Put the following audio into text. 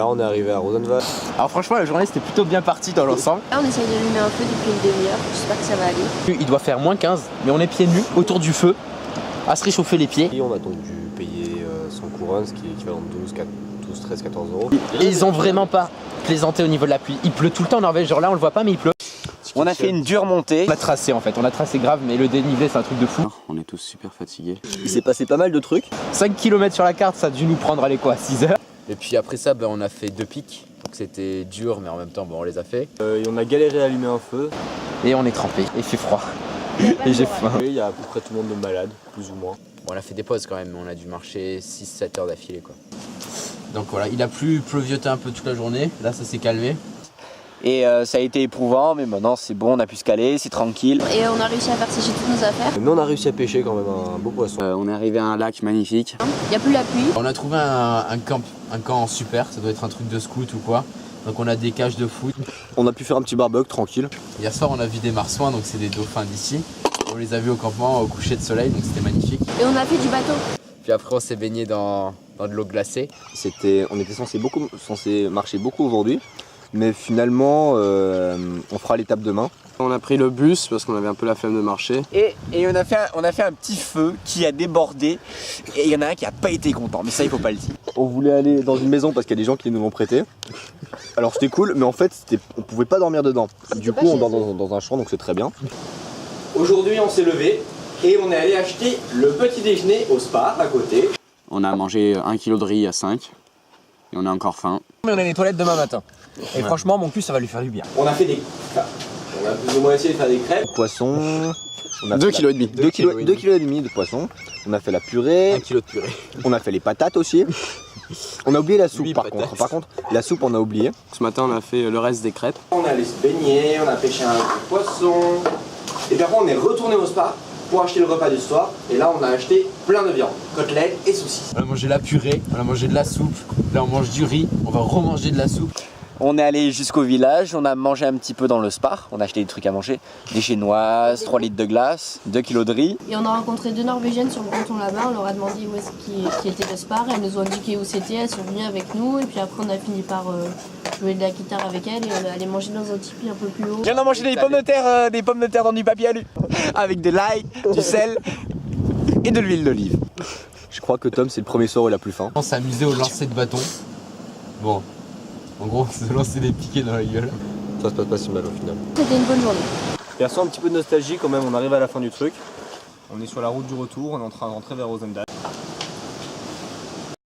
Là on est arrivé à Rosenwald. Alors franchement la journée c'était plutôt bien parti dans l'ensemble. Là on essaye d'allumer un feu depuis une demi-heure, j'espère que ça va aller. Il doit faire moins 15, mais on est pieds nus autour du feu, à se réchauffer les pieds. Et on a donc dû payer 100 couronnes, ce qui est équivalent de 12, 13, 14 euros. Et ils ont vraiment pas plaisanté au niveau de la pluie. Il pleut tout le temps en Norvège, genre là on le voit pas mais il pleut. On a fait une dure montée. On a tracé en fait, on a tracé grave mais le dénivelé c'est un truc de fou. On est tous super fatigués. Il s'est passé pas mal de trucs. 5 km sur la carte, ça a dû nous prendre allez quoi, 6 heures. Et puis après ça, on a fait 2 pics. Donc c'était dur, mais en même temps, on les a fait. Et on a galéré à allumer un feu. Et on est trempé, et il fait froid. Et j'ai faim. Il y a à peu près tout le monde de malade, plus ou moins. Bon, on a fait des pauses quand même, on a dû marcher 6-7 heures d'affilée quoi. Donc voilà, il a pleuvioté un peu toute la journée. Là, ça s'est calmé. Et ça a été éprouvant, mais maintenant c'est bon, on a pu se caler, c'est tranquille. Et on a réussi à faire sécher toutes nos affaires. Mais on a réussi à pêcher quand même un beau poisson. On est arrivé à un lac magnifique. Il n'y a plus la pluie. On a trouvé un camp super, ça doit être un truc de scout ou quoi. Donc on a des cages de foot. On a pu faire un petit barbecue tranquille. Hier soir, on a vu des marsouins, donc c'est des dauphins d'ici. On les a vus au campement au coucher de soleil, donc c'était magnifique. Et on a fait du bateau. Puis après, on s'est baigné dans de l'eau glacée. On était censé marcher beaucoup aujourd'hui. Mais finalement, on fera l'étape demain. On a pris le bus parce qu'on avait un peu la flemme de marcher. Et on a fait un petit feu qui a débordé. Et il y en a un qui a pas été content, mais ça il faut pas le dire. On voulait aller dans une maison parce qu'il y a des gens qui nous l'ont prêté. Alors c'était cool, mais en fait on pouvait pas dormir dedans. Du coup on dort dans un champ, donc c'est très bien. Aujourd'hui on s'est levé et on est allé acheter le petit déjeuner au Spar à côté. On a mangé 1 kg de riz à 5 et on a encore faim. Mais on a les toilettes demain matin. Et franchement mon cul ça va lui faire du bien. On a plus ou moins essayé de faire des crêpes. Poisson. 2,5 kg. 2,5 kg de poisson. On a fait la purée. 1 kg de purée. On a fait les patates aussi. On a oublié la soupe par contre. Par contre, la soupe on a oublié. Ce matin, on a fait le reste des crêpes. On est allé se baigner, on a pêché un poisson. Et puis après on est retourné au Spar pour acheter le repas du soir. Et là on a acheté plein de viande, côtelettes et saucisses. On a mangé la purée, on a mangé de la soupe. Là, on mange du riz, on va remanger de la soupe. On est allé jusqu'au village, on a mangé un petit peu dans le Spar, on a acheté des trucs à manger, des chinoises, 3 litres de glace, 2 kilos de riz. Et on a rencontré 2 Norvégiennes sur le ponton là-bas, on leur a demandé où est-ce qui était le Spar, elles nous ont indiqué où c'était, elles sont venues avec nous et puis après on a fini par jouer de la guitare avec elles et on est allé manger dans un tipi un peu plus haut. On a mangé des pommes de terre dans du papier alu, avec de l'ail, du sel et de l'huile d'olive. Je crois que Tom c'est le premier soir où il a plus faim. On s'est amusé au lancer de bâton. Bon, en gros, on s'est lancé des piquets dans la gueule. Ça se passe pas si mal au final. C'était une bonne journée. Perso un petit peu de nostalgie quand même, on arrive à la fin du truc. On est sur la route du retour, on est en train de rentrer vers Rosendal.